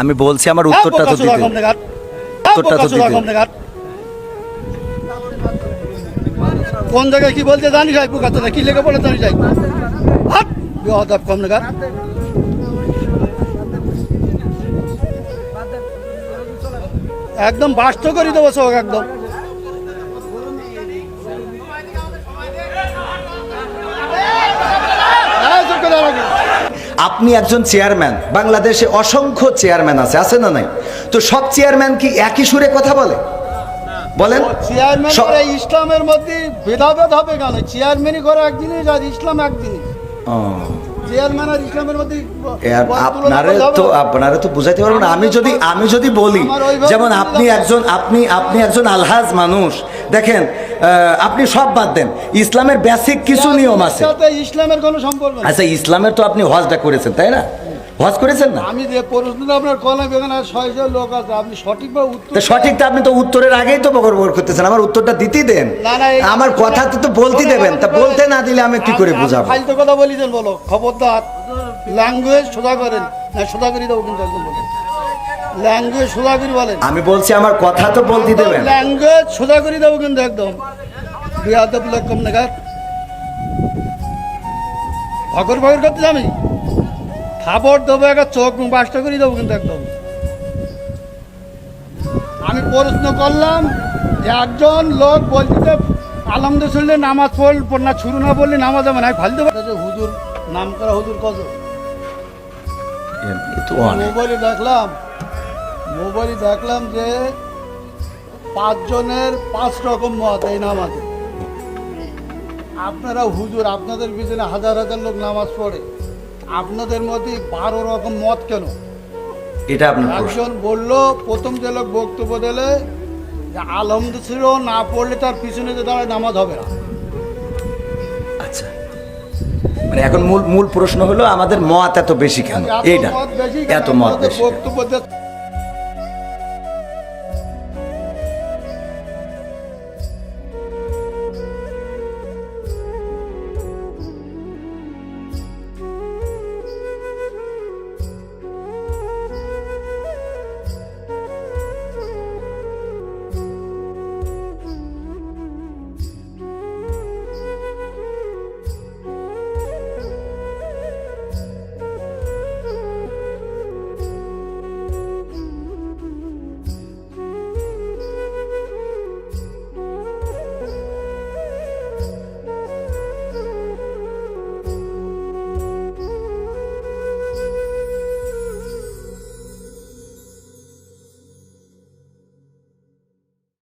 আমি বলছি আমার উত্তরটা তো দিতে, উত্তরটা তো দিতে। কোন জায়গায় কি বলতে জানি যাই পোকাতে কি লেগে বলে জানি যাই কম নাগাদ। একদম বাস্ত করে দেবো সব একদম। আপনি একজন চেয়ারম্যান, বাংলাদেশে অসংখ্য চেয়ারম্যান আছে না নাই? তো সব চেয়ারম্যান কি একই সুরে কথা বলে? বলেন। চেয়ারম্যান করে ইসলামের মধ্যে ভেদাভেদ হবে কেন? চেয়ারম্যানই করে এক জিনিস আর ইসলাম এক জিনিস। চেয়ারম্যান আর ইসলামের মধ্যে আপনারা তো বুঝাইতে পারবেন না। আমি যদি বলি, যেমন আপনি একজন আলহাজ মানুষ, দেখেন আপনি সব বাদ দেন, ইসলামের বেসিক কিছু নিয়ম আছে। ইসলামের কোনো সম্পর্ক নেই। আচ্ছা, ইসলামের তো আপনি হজটা করেছেন, তাই না? হজ করেছেন না? আমি যে প্রশ্নটা আপনার কলম এখানে 600 লোক আছে, আপনি সঠিকভাবে উত্তর সঠিকটা আপনি তো উত্তরের আগেই তো বকর করতেছেন। আমার উত্তরটা দিতেই দেন, আমার কথা তো বলতে দেবেন। তা বলতে না দিলে আমি কি করে বুঝাবো? ফালতু কথা বলিছেন, বলো খবরদার। ল্যাঙ্গুয়েজ সোজা করেন, না সোজা করে দেবো কিন্তু একদম বলেন। ল্যাঙ্গুয়েজ সোজা করে বলেন। আমি বলছি আমার কথা তো বলতে দেবেন। ল্যাঙ্গুয়েজ সোজা করে দেবো কিন্তু একদম। বিয়াদব লোক কম নাগাদ ভগর ভগর করতে আমি খাবার দেবো, একটা চোখ বাসটা করে দেবো কিন্তু একদম। আমি প্রশ্ন করলাম যে একজন লোক বলছে আলহামদুলিল্লাহ নামাজ পড় না শুরু না বললে নামাজ হবে না, ফালতে পারে হুজুর নাম করা হুজুর কত মোবাইলে দেখলাম যে 5 জনের 5 রকম মত এই নামাজে। আপনারা হুজুর, আপনাদের পিছনে হাজার হাজার লোক নামাজ পড়ে, আপনাদের মধ্যে 12 রকম মত কেন? এটা আপনার একজন বললো, প্রথম যে লোক বক্তব্য দিলে যে আলহামদুলিল্লাহ না পড়লে তার পিছনে যে দাঁড়ায় নামাজ হবে না। আচ্ছা, মানে এখন মূল প্রশ্ন হলো আমাদের মত এত বেশি কেন? এইটা এত মত বেশি বক্তব্য